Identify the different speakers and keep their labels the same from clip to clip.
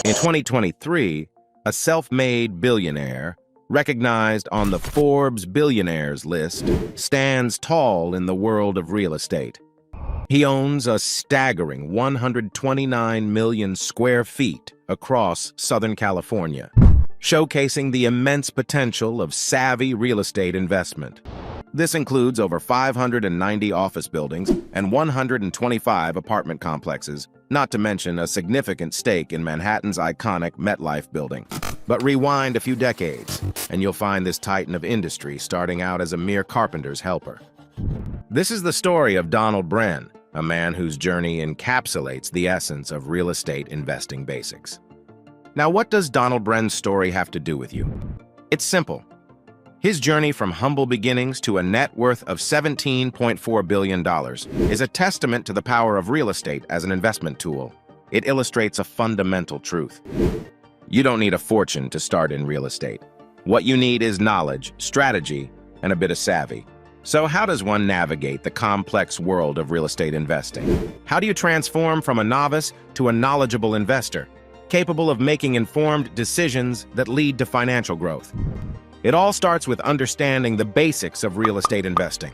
Speaker 1: In 2023, a self-made billionaire, recognized on the Forbes Billionaires List, stands tall in the world of real estate. He owns a staggering 129 million square feet across Southern California, showcasing the immense potential of savvy real estate investment. This includes over 590 office buildings and 125 apartment complexes, not to mention a significant stake in Manhattan's iconic MetLife Building. But rewind a few decades, and you'll find this titan of industry starting out as a mere carpenter's helper. This is the story of Donald Bren, a man whose journey encapsulates the essence of real estate investing basics. Now, what does Donald Bren's story have to do with you? It's simple. His journey from humble beginnings to a net worth of $17.4 billion is a testament to the power of real estate as an investment tool. It illustrates a fundamental truth. You don't need a fortune to start in real estate. What you need is knowledge, strategy, and a bit of savvy. So how does one navigate the complex world of real estate investing? How do you transform from a novice to a knowledgeable investor, capable of making informed decisions that lead to financial growth? It all starts with understanding the basics of real estate investing.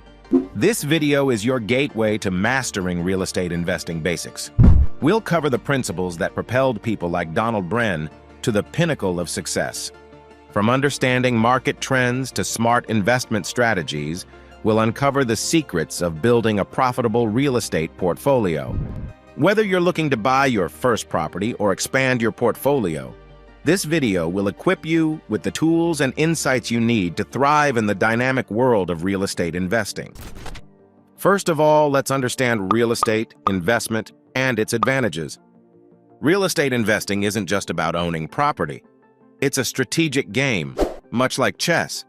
Speaker 1: This video is your gateway to mastering real estate investing basics. We'll cover the principles that propelled people like Donald Bren to the pinnacle of success. From understanding market trends to smart investment strategies, we'll uncover the secrets of building a profitable real estate portfolio. Whether you're looking to buy your first property or expand your portfolio, this video will equip you with the tools and insights you need to thrive in the dynamic world of real estate investing. First of all, let's understand real estate, investment, and its advantages. Real estate investing isn't just about owning property. It's a strategic game, much like chess.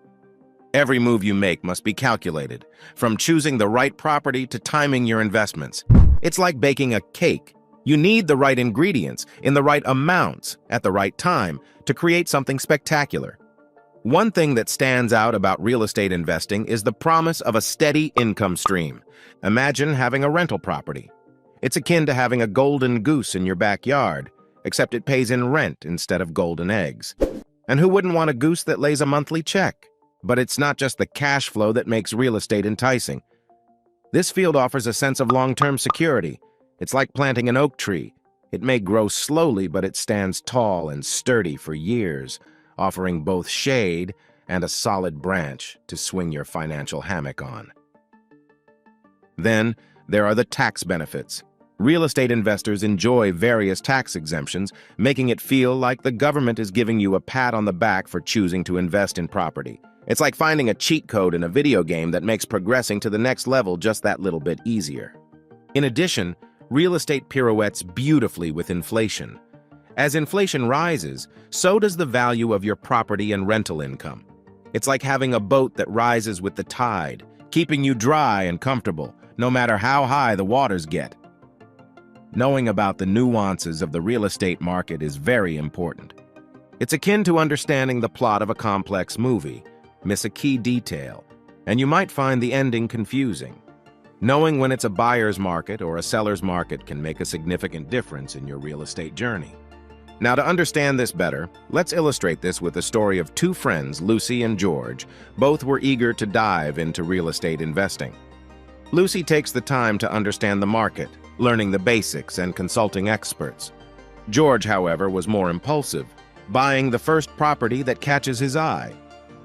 Speaker 1: Every move you make must be calculated, from choosing the right property to timing your investments. It's like baking a cake. You need the right ingredients in the right amounts at the right time to create something spectacular. One thing that stands out about real estate investing is the promise of a steady income stream. Imagine having a rental property. It's akin to having a golden goose in your backyard, except it pays in rent instead of golden eggs. And who wouldn't want a goose that lays a monthly check? But it's not just the cash flow that makes real estate enticing. This field offers a sense of long-term security. It's like planting an oak tree. It may grow slowly, but it stands tall and sturdy for years, offering both shade and a solid branch to swing your financial hammock on. Then, there are the tax benefits. Real estate investors enjoy various tax exemptions, making it feel like the government is giving you a pat on the back for choosing to invest in property. It's like finding a cheat code in a video game that makes progressing to the next level just that little bit easier. In addition, real estate pirouettes beautifully with inflation. As inflation rises, so does the value of your property and rental income. It's like having a boat that rises with the tide, keeping you dry and comfortable, no matter how high the waters get. Knowing about the nuances of the real estate market is very important. It's akin to understanding the plot of a complex movie. Miss a key detail, and you might find the ending confusing. Knowing when it's a buyer's market or a seller's market can make a significant difference in your real estate journey. Now, to understand this better, let's illustrate this with the story of two friends, Lucy and George. Both were eager to dive into real estate investing. Lucy takes the time to understand the market, learning the basics and consulting experts. George, however, was more impulsive, buying the first property that catches his eye.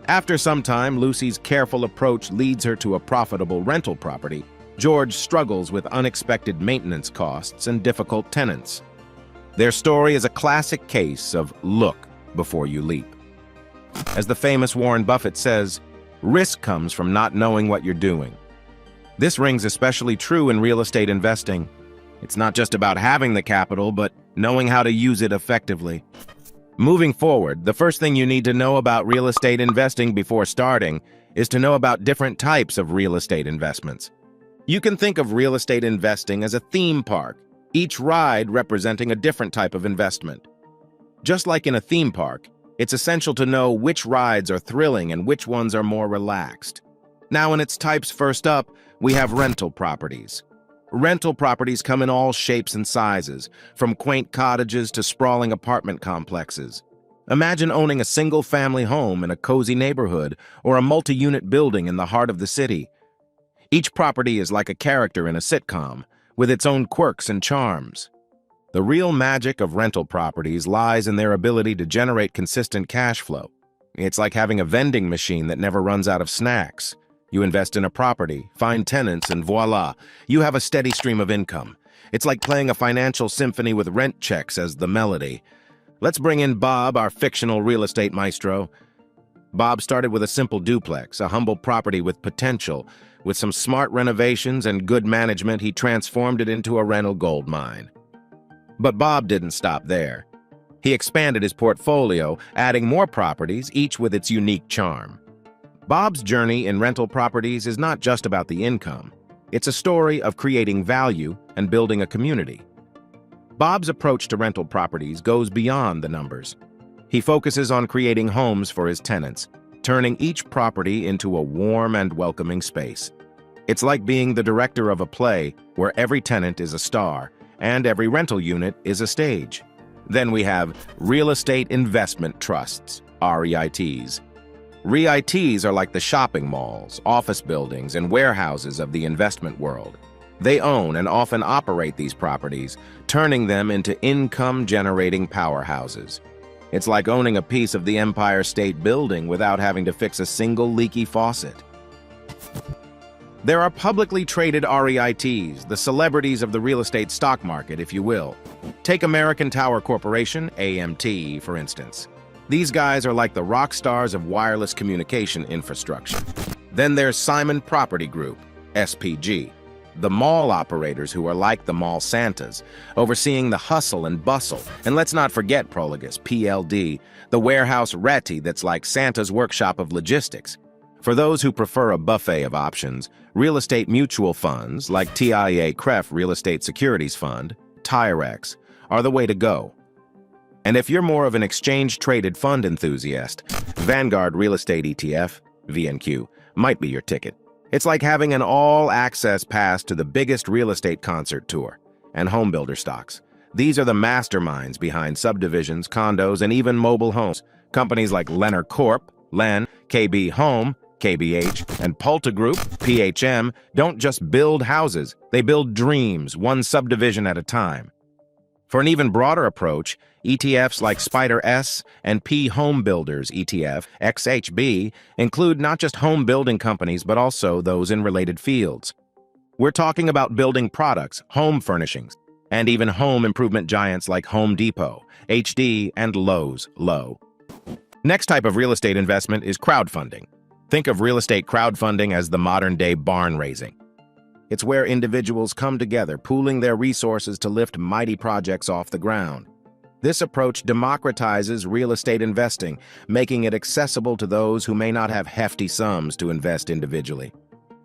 Speaker 1: After some time, Lucy's careful approach leads her to a profitable rental property. George struggles with unexpected maintenance costs and difficult tenants. Their story is a classic case of look before you leap. As the famous Warren Buffett says, risk comes from not knowing what you're doing. This rings especially true in real estate investing. It's not just about having the capital, but knowing how to use it effectively. Moving forward, the first thing you need to know about real estate investing before starting is to know about different types of real estate investments. You can think of real estate investing as a theme park, each ride representing a different type of investment. Just like in a theme park, it's essential to know which rides are thrilling and which ones are more relaxed. Now, in its types, first up, we have rental properties. Rental properties come in all shapes and sizes, from quaint cottages to sprawling apartment complexes. Imagine owning a single-family home in a cozy neighborhood or a multi-unit building in the heart of the city. Each property is like a character in a sitcom, with its own quirks and charms. The real magic of rental properties lies in their ability to generate consistent cash flow. It's like having a vending machine that never runs out of snacks. You invest in a property, find tenants, and voila, you have a steady stream of income. It's like playing a financial symphony with rent checks as the melody. Let's bring in Bob, our fictional real estate maestro. Bob started with a simple duplex, a humble property with potential. With some smart renovations and good management, he transformed it into a rental gold mine. But Bob didn't stop there. He expanded his portfolio, adding more properties, each with its unique charm. Bob's journey in rental properties is not just about the income. It's a story of creating value and building a community. Bob's approach to rental properties goes beyond the numbers. He focuses on creating homes for his tenants, turning each property into a warm and welcoming space. It's like being the director of a play where every tenant is a star and every rental unit is a stage. Then we have real estate investment trusts, REITs. REITs are like the shopping malls, office buildings, and warehouses of the investment world. They own and often operate these properties, turning them into income-generating powerhouses. It's like owning a piece of the Empire State Building without having to fix a single leaky faucet. There are publicly traded REITs, the celebrities of the real estate stock market, if you will. Take American Tower Corporation, AMT, for instance. These guys are like the rock stars of wireless communication infrastructure. Then there's Simon Property Group, SPG, the mall operators who are like the mall Santas, overseeing the hustle and bustle. And let's not forget Prologus, PLD, the warehouse REIT that's like Santa's workshop of logistics. For those who prefer a buffet of options, real estate mutual funds like TIAA-CREF Real Estate Securities Fund, TIREX, are the way to go. And if you're more of an exchange-traded fund enthusiast, Vanguard Real Estate ETF, VNQ, might be your ticket. It's like having an all-access pass to the biggest real estate concert tour and homebuilder stocks. These are the masterminds behind subdivisions, condos, and even mobile homes. Companies like Lennar Corp, Len, KB Home, KBH, and Pulta Group, PHM, don't just build houses, they build dreams, one subdivision at a time. For an even broader approach, ETFs like Spider S and P Home Builders ETF, XHB, include not just home building companies but also those in related fields. We're talking about building products, home furnishings, and even home improvement giants like Home Depot, HD, and Lowe's, Low. Next type of real estate investment is crowdfunding. Think of real estate crowdfunding as the modern-day barn raising. It's where individuals come together, pooling their resources to lift mighty projects off the ground. This approach democratizes real estate investing, making it accessible to those who may not have hefty sums to invest individually.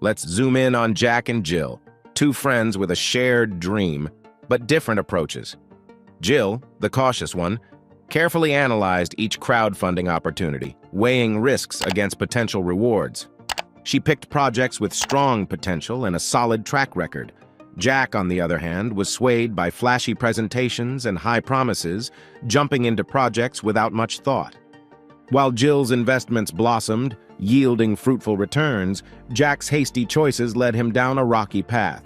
Speaker 1: Let's zoom in on Jack and Jill, two friends with a shared dream, but different approaches. Jill, the cautious one, carefully analyzed each crowdfunding opportunity, weighing risks against potential rewards. She picked projects with strong potential and a solid track record. Jack, on the other hand, was swayed by flashy presentations and high promises, jumping into projects without much thought. While Jill's investments blossomed, yielding fruitful returns, Jack's hasty choices led him down a rocky path.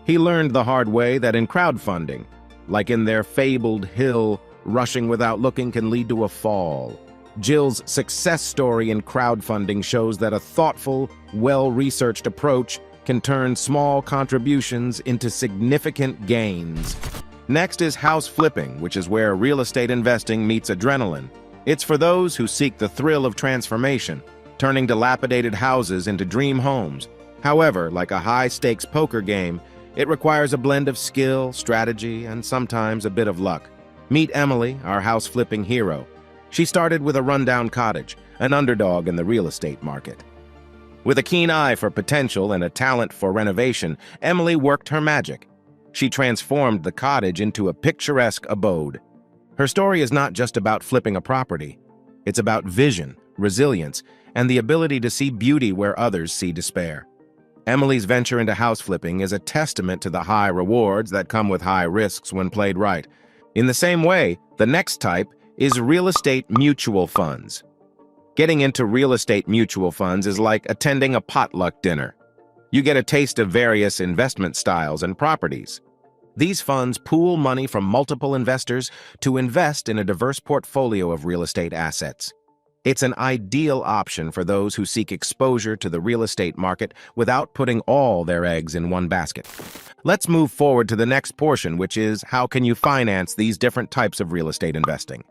Speaker 1: He learned the hard way that in crowdfunding, like in their fabled hill, rushing without looking can lead to a fall. Jill's success story in crowdfunding shows that a thoughtful, well-researched approach can turn small contributions into significant gains. Next is house flipping, which is where real estate investing meets adrenaline. It's for those who seek the thrill of transformation, turning dilapidated houses into dream homes. However, like a high-stakes poker game, it requires a blend of skill, strategy, and sometimes a bit of luck. Meet Emily, our house flipping hero. She started with a rundown cottage, an underdog in the real estate market. With a keen eye for potential and a talent for renovation, Emily worked her magic. She transformed the cottage into a picturesque abode. Her story is not just about flipping a property. It's about vision, resilience, and the ability to see beauty where others see despair. Emily's venture into house flipping is a testament to the high rewards that come with high risks when played right. In the same way, the next type is real estate mutual funds. Getting into real estate mutual funds is like attending a potluck dinner. You get a taste of various investment styles and properties. These funds pool money from multiple investors to invest in a diverse portfolio of real estate assets. It's an ideal option for those who seek exposure to the real estate market without putting all their eggs in one basket. Let's move forward to the next portion, which is how can you finance these different types of real estate investing?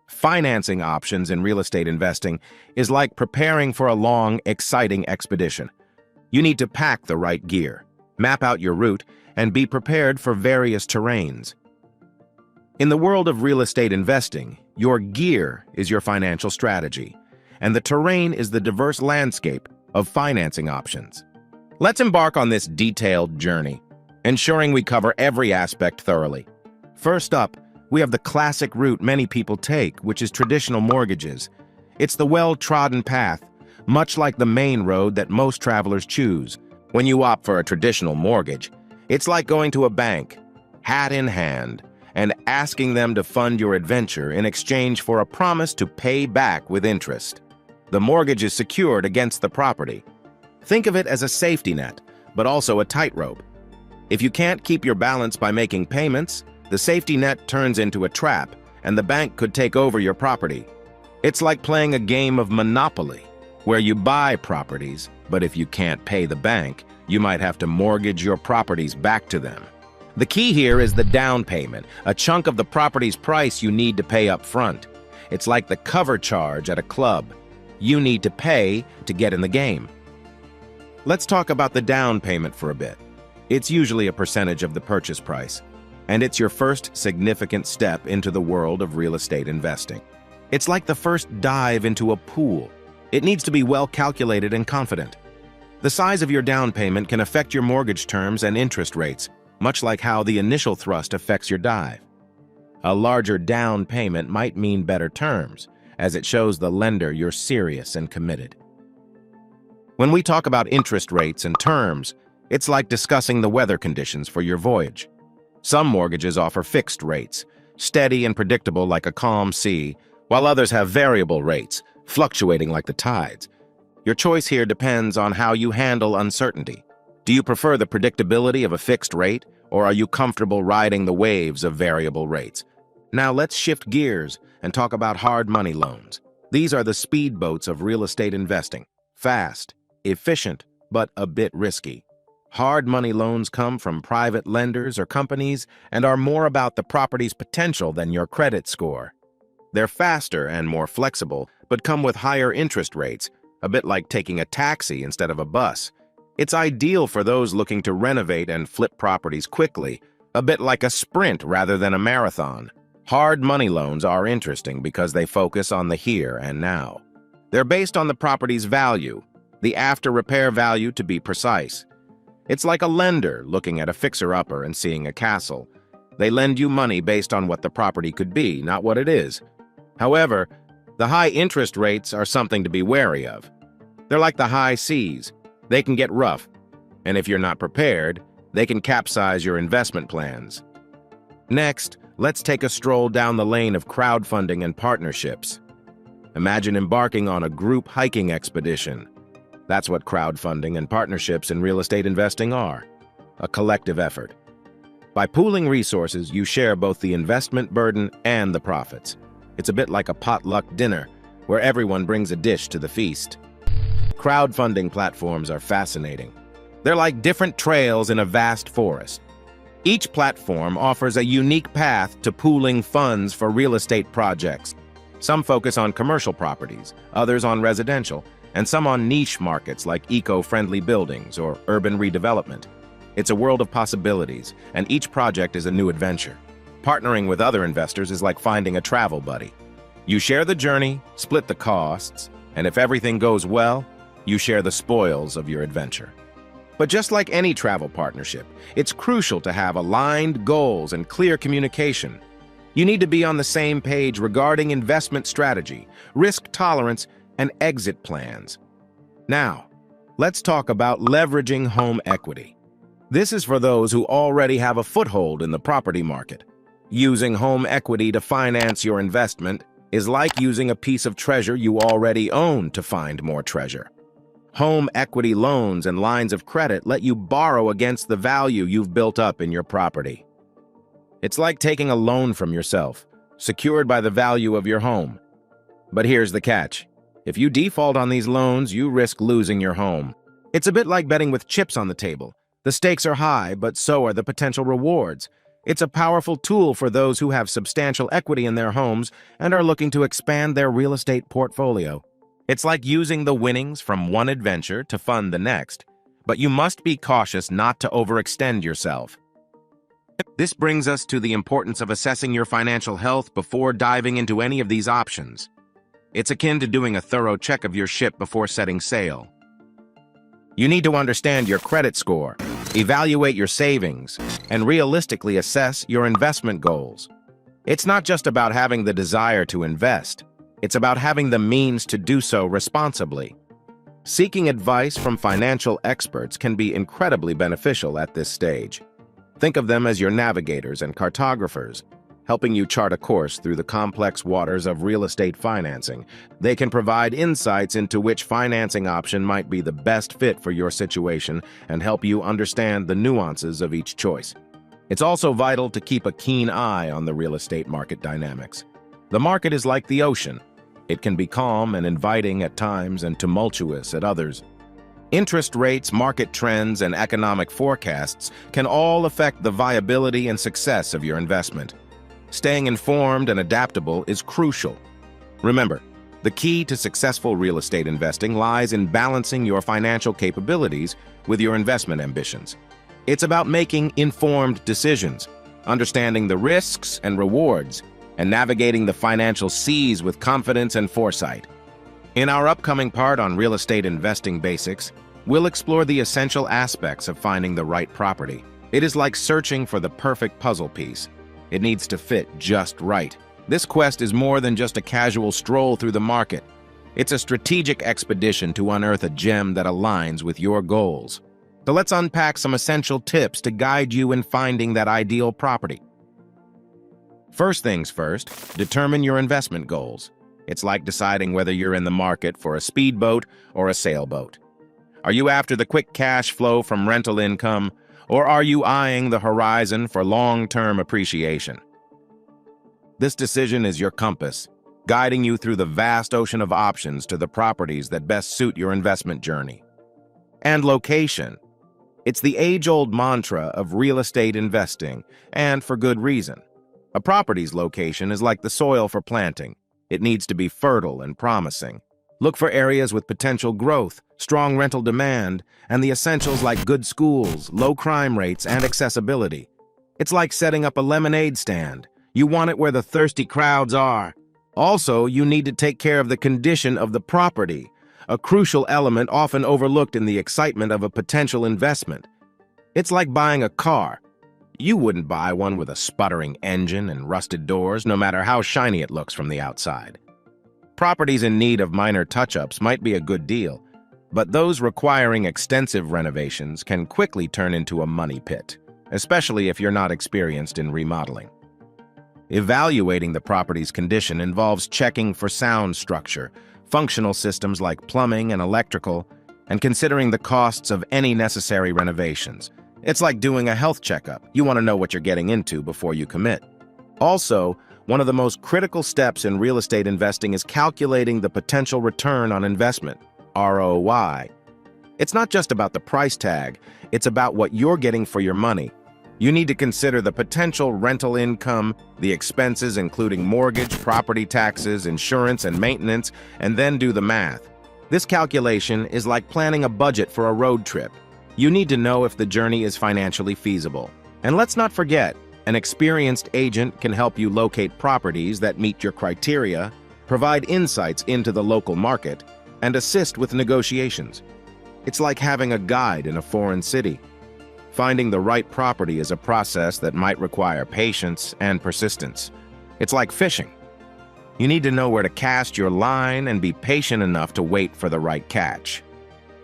Speaker 1: Financing options in real estate investing is like preparing for a long, exciting expedition. You need to pack the right gear, map out your route, and be prepared for various terrains. In the world of real estate investing, your gear is your financial strategy, and the terrain is the diverse landscape of financing options. Let's embark on this detailed journey, ensuring we cover every aspect thoroughly. First up, we have the classic route many people take, which is traditional mortgages. It's the well-trodden path, much like the main road that most travelers choose. When you opt for a traditional mortgage, it's like going to a bank, hat in hand, and asking them to fund your adventure in exchange for a promise to pay back with interest. The mortgage is secured against the property. Think of it as a safety net, but also a tightrope. If you can't keep your balance by making payments, the safety net turns into a trap, and the bank could take over your property. It's like playing a game of Monopoly, where you buy properties, but if you can't pay the bank, you might have to mortgage your properties back to them. The key here is the down payment, a chunk of the property's price you need to pay up front. It's like the cover charge at a club. You need to pay to get in the game. Let's talk about the down payment for a bit. It's usually a percentage of the purchase price, and it's your first significant step into the world of real estate investing. It's like the first dive into a pool. It needs to be well calculated and confident. The size of your down payment can affect your mortgage terms and interest rates, much like how the initial thrust affects your dive. A larger down payment might mean better terms, as it shows the lender you're serious and committed. When we talk about interest rates and terms, it's like discussing the weather conditions for your voyage. Some mortgages offer fixed rates, steady and predictable like a calm sea, while others have variable rates, fluctuating like the tides. Your choice here depends on how you handle uncertainty. Do you prefer the predictability of a fixed rate, or are you comfortable riding the waves of variable rates? Now let's shift gears and talk about hard money loans. These are the speedboats of real estate investing. Fast, efficient, but a bit risky. Hard money loans come from private lenders or companies and are more about the property's potential than your credit score. They're faster and more flexible, but come with higher interest rates, a bit like taking a taxi instead of a bus. It's ideal for those looking to renovate and flip properties quickly, a bit like a sprint rather than a marathon. Hard money loans are interesting because they focus on the here and now. They're based on the property's value, the after-repair value to be precise. It's like a lender looking at a fixer-upper and seeing a castle. They lend you money based on what the property could be, not what it is. However, the high interest rates are something to be wary of. They're like the high seas. They can get rough, and if you're not prepared, they can capsize your investment plans. Next, let's take a stroll down the lane of crowdfunding and partnerships. Imagine embarking on a group hiking expedition. That's what crowdfunding and partnerships in real estate investing are, a collective effort. By pooling resources, you share both the investment burden and the profits. It's a bit like a potluck dinner, where everyone brings a dish to the feast. Crowdfunding platforms are fascinating. They're like different trails in a vast forest. Each platform offers a unique path to pooling funds for real estate projects. Some focus on commercial properties, others on residential, and some on niche markets like eco-friendly buildings or urban redevelopment. It's a world of possibilities, and each project is a new adventure. Partnering with other investors is like finding a travel buddy. You share the journey, split the costs, and if everything goes well, you share the spoils of your adventure. But just like any travel partnership, it's crucial to have aligned goals and clear communication. You need to be on the same page regarding investment strategy, risk tolerance, and exit plans. Now, let's talk about leveraging home equity. This is for those who already have a foothold in the property market. Using home equity to finance your investment is like using a piece of treasure you already own to find more treasure. Home equity loans and lines of credit let you borrow against the value you've built up in your property. It's like taking a loan from yourself, secured by the value of your home. But here's the catch. If you default on these loans, you risk losing your home. It's a bit like betting with chips on the table. The stakes are high, but so are the potential rewards. It's a powerful tool for those who have substantial equity in their homes and are looking to expand their real estate portfolio. It's like using the winnings from one adventure to fund the next, but you must be cautious not to overextend yourself. This brings us to the importance of assessing your financial health before diving into any of these options. It's akin to doing a thorough check of your ship before setting sail. You need to understand your credit score, evaluate your savings, and realistically assess your investment goals. It's not just about having the desire to invest. It's about having the means to do so responsibly. Seeking advice from financial experts can be incredibly beneficial at this stage. Think of them as your navigators and cartographers, helping you chart a course through the complex waters of real estate financing. They can provide insights into which financing option might be the best fit for your situation and help you understand the nuances of each choice. It's also vital to keep a keen eye on the real estate market dynamics. The market is like the ocean. It can be calm and inviting at times and tumultuous at others. Interest rates, market trends, and economic forecasts can all affect the viability and success of your investment. Staying informed and adaptable is crucial. Remember, the key to successful real estate investing lies in balancing your financial capabilities with your investment ambitions. It's about making informed decisions, understanding the risks and rewards, and navigating the financial seas with confidence and foresight. In our upcoming part on real estate investing basics, we'll explore the essential aspects of finding the right property. It is like searching for the perfect puzzle piece. It needs to fit just right. This quest is more than just a casual stroll through the market. It's a strategic expedition to unearth a gem that aligns with your goals. So let's unpack some essential tips to guide you in finding that ideal property. First things first, determine your investment goals. It's like deciding whether you're in the market for a speedboat or a sailboat. Are you after the quick cash flow from rental income, or are you eyeing the horizon for long-term appreciation? This decision is your compass, guiding you through the vast ocean of options to the properties that best suit your investment journey. And location. It's the age-old mantra of real estate investing, and for good reason. A property's location is like the soil for planting. It needs to be fertile and promising. Look for areas with potential growth, strong rental demand, and the essentials like good schools, low crime rates, and accessibility. It's like setting up a lemonade stand. You want it where the thirsty crowds are. Also, you need to take care of the condition of the property, a crucial element often overlooked in the excitement of a potential investment. It's like buying a car. You wouldn't buy one with a sputtering engine and rusted doors, no matter how shiny it looks from the outside. Properties in need of minor touch-ups might be a good deal, but those requiring extensive renovations can quickly turn into a money pit, especially if you're not experienced in remodeling. Evaluating the property's condition involves checking for sound structure, functional systems like plumbing and electrical, and considering the costs of any necessary renovations. It's like doing a health checkup. You want to know what you're getting into before you commit. Also, one of the most critical steps in real estate investing is calculating the potential return on investment, ROI. It's not just about the price tag, it's about what you're getting for your money. You need to consider the potential rental income, the expenses including mortgage, property taxes, insurance, and maintenance, and then do the math. This calculation is like planning a budget for a road trip. You need to know if the journey is financially feasible. And let's not forget, an experienced agent can help you locate properties that meet your criteria, provide insights into the local market, and assist with negotiations. It's like having a guide in a foreign city. Finding the right property is a process that might require patience and persistence. It's like fishing. You need to know where to cast your line and be patient enough to wait for the right catch.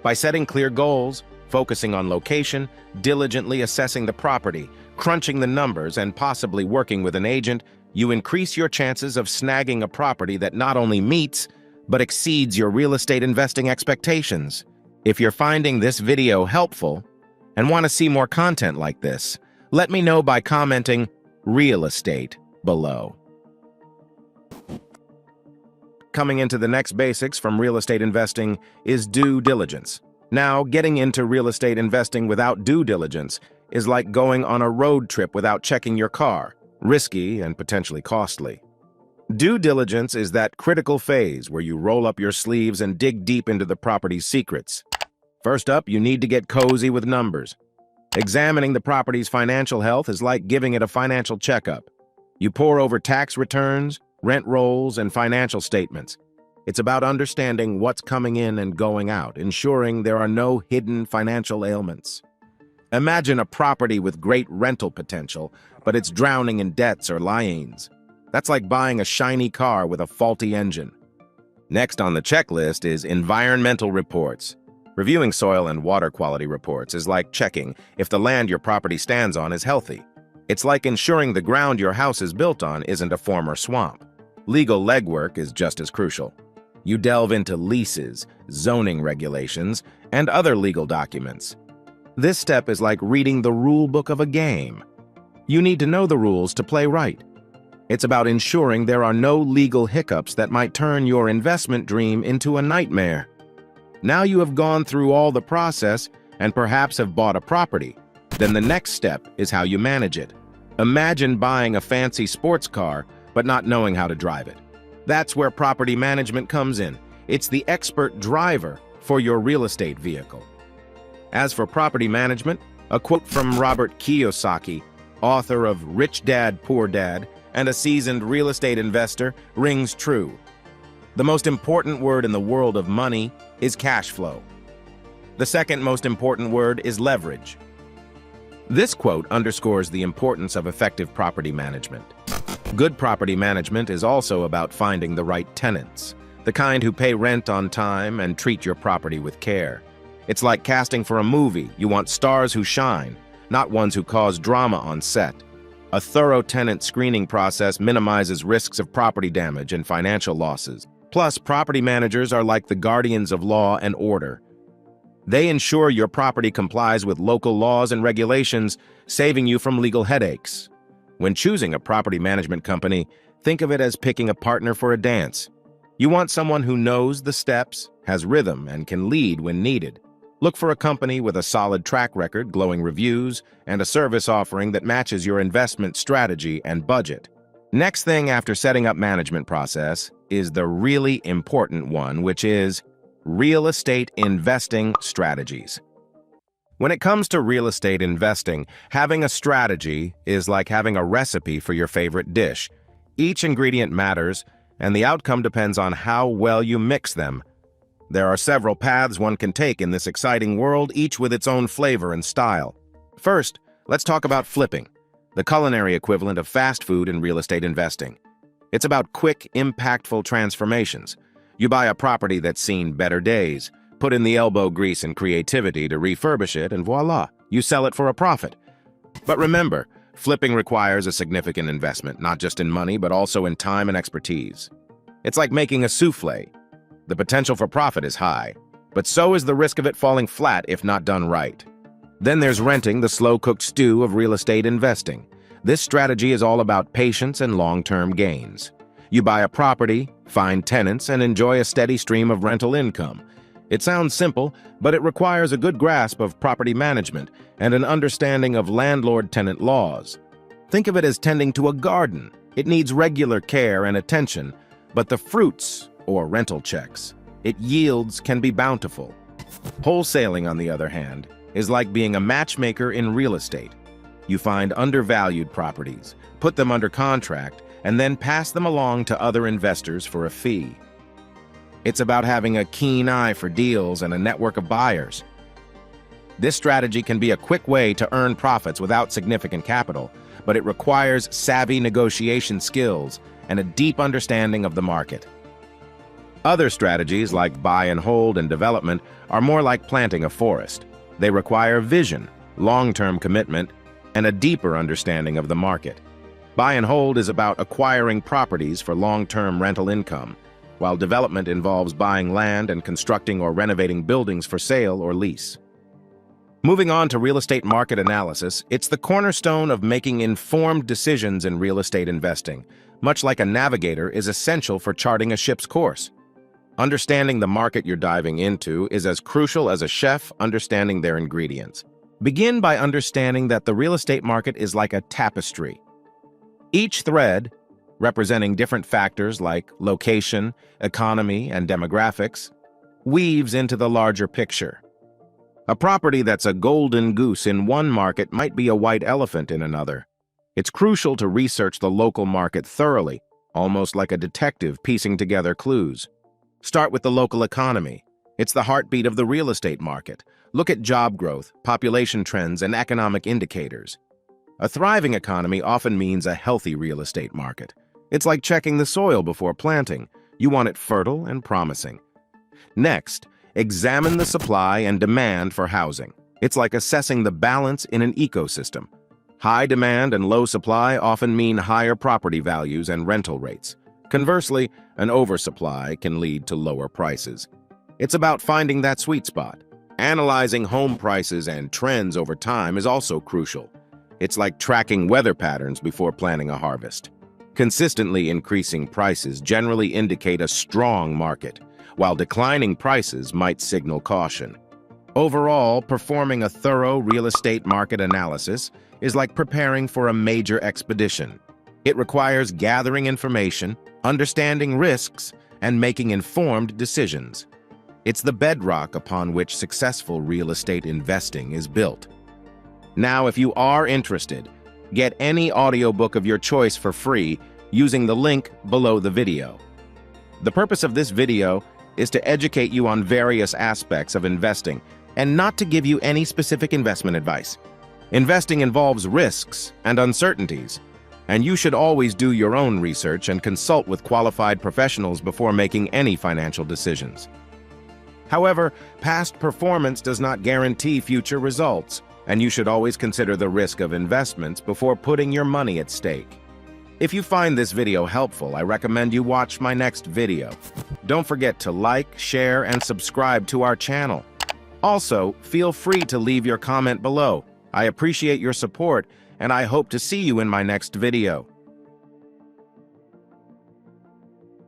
Speaker 1: By setting clear goals, focusing on location, diligently assessing the property, crunching the numbers, and possibly working with an agent, you increase your chances of snagging a property that not only meets, but exceeds your real estate investing expectations. If you're finding this video helpful and want to see more content like this, let me know by commenting "real estate" below. Coming into the next basics from real estate investing is due diligence. Now, getting into real estate investing without due diligence is like going on a road trip without checking your car, risky and potentially costly. Due diligence is that critical phase where you roll up your sleeves and dig deep into the property's secrets. First up, you need to get cozy with numbers. Examining the property's financial health is like giving it a financial checkup. You pore over tax returns, rent rolls, and financial statements. It's about understanding what's coming in and going out, ensuring there are no hidden financial ailments. Imagine a property with great rental potential, but it's drowning in debts or liens. That's like buying a shiny car with a faulty engine. Next on the checklist is environmental reports. Reviewing soil and water quality reports is like checking if the land your property stands on is healthy. It's like ensuring the ground your house is built on isn't a former swamp. Legal legwork is just as crucial. You delve into leases, zoning regulations, and other legal documents. This step is like reading the rule book of a game. You need to know the rules to play right. It's about ensuring there are no legal hiccups that might turn your investment dream into a nightmare. Now you have gone through all the process and perhaps have bought a property. Then the next step is how you manage it. Imagine buying a fancy sports car but not knowing how to drive it. That's where property management comes in. It's the expert driver for your real estate vehicle. As for property management, a quote from Robert Kiyosaki, author of Rich Dad, Poor Dad, and a seasoned real estate investor, rings true. The most important word in the world of money is cash flow. The second most important word is leverage. This quote underscores the importance of effective property management. Good property management is also about finding the right tenants, the kind who pay rent on time and treat your property with care. It's like casting for a movie. You want stars who shine, not ones who cause drama on set. A thorough tenant screening process minimizes risks of property damage and financial losses. Plus, property managers are like the guardians of law and order. They ensure your property complies with local laws and regulations, saving you from legal headaches. When choosing a property management company, think of it as picking a partner for a dance. You want someone who knows the steps, has rhythm, and can lead when needed. Look for a company with a solid track record, glowing reviews, and a service offering that matches your investment strategy and budget. Next thing after setting up management process is the really important one, which is real estate investing strategies. When it comes to real estate investing, having a strategy is like having a recipe for your favorite dish. Each ingredient matters, and the outcome depends on how well you mix them. There are several paths one can take in this exciting world, each with its own flavor and style. First, let's talk about flipping, the culinary equivalent of fast food in real estate investing. It's about quick, impactful transformations. You buy a property that's seen better days, put in the elbow grease and creativity to refurbish it, and voila, you sell it for a profit. But remember, flipping requires a significant investment, not just in money, but also in time and expertise. It's like making a souffle. The potential for profit is high, but so is the risk of it falling flat if not done right. Then there's renting, the slow-cooked stew of real estate investing. This strategy is all about patience and long-term gains. You buy a property, find tenants, and enjoy a steady stream of rental income. It sounds simple, but it requires a good grasp of property management and an understanding of landlord-tenant laws. Think of it as tending to a garden. It needs regular care and attention, but the fruits, or rental checks, it yields can be bountiful. Wholesaling, on the other hand, is like being a matchmaker in real estate. You find undervalued properties, put them under contract, and then pass them along to other investors for a fee. It's about having a keen eye for deals and a network of buyers. This strategy can be a quick way to earn profits without significant capital, but it requires savvy negotiation skills and a deep understanding of the market. Other strategies like buy and hold and development are more like planting a forest. They require vision, long-term commitment, and a deeper understanding of the market. Buy and hold is about acquiring properties for long-term rental income, while development involves buying land and constructing or renovating buildings for sale or lease. Moving on to real estate market analysis, it's the cornerstone of making informed decisions in real estate investing. Much like a navigator is essential for charting a ship's course. Understanding the market you're diving into is as crucial as a chef understanding their ingredients. Begin by understanding that the real estate market is like a tapestry. Each thread, representing different factors like location, economy, and demographics, weaves into the larger picture. A property that's a golden goose in one market might be a white elephant in another. It's crucial to research the local market thoroughly, almost like a detective piecing together clues. Start with the local economy. It's the heartbeat of the real estate market. Look at job growth, population trends, and economic indicators. A thriving economy often means a healthy real estate market. It's like checking the soil before planting. You want it fertile and promising. Next, examine the supply and demand for housing. It's like assessing the balance in an ecosystem. High demand and low supply often mean higher property values and rental rates. Conversely, an oversupply can lead to lower prices. It's about finding that sweet spot. Analyzing home prices and trends over time is also crucial. It's like tracking weather patterns before planning a harvest. Consistently increasing prices generally indicate a strong market, while declining prices might signal caution. Overall, performing a thorough real estate market analysis is like preparing for a major expedition. It requires gathering information, understanding risks, and making informed decisions. It's the bedrock upon which successful real estate investing is built. Now, if you are interested, get any audiobook of your choice for free using the link below the video. The purpose of this video is to educate you on various aspects of investing and not to give you any specific investment advice. Investing involves risks and uncertainties, and you should always do your own research and consult with qualified professionals before making any financial decisions. However, past performance does not guarantee future results, and you should always consider the risk of investments before putting your money at stake. If you find this video helpful, I recommend you watch my next video. Don't forget to like, share, and subscribe to our channel. Also, feel free to leave your comment below. I appreciate your support, and I hope to see you in my next video.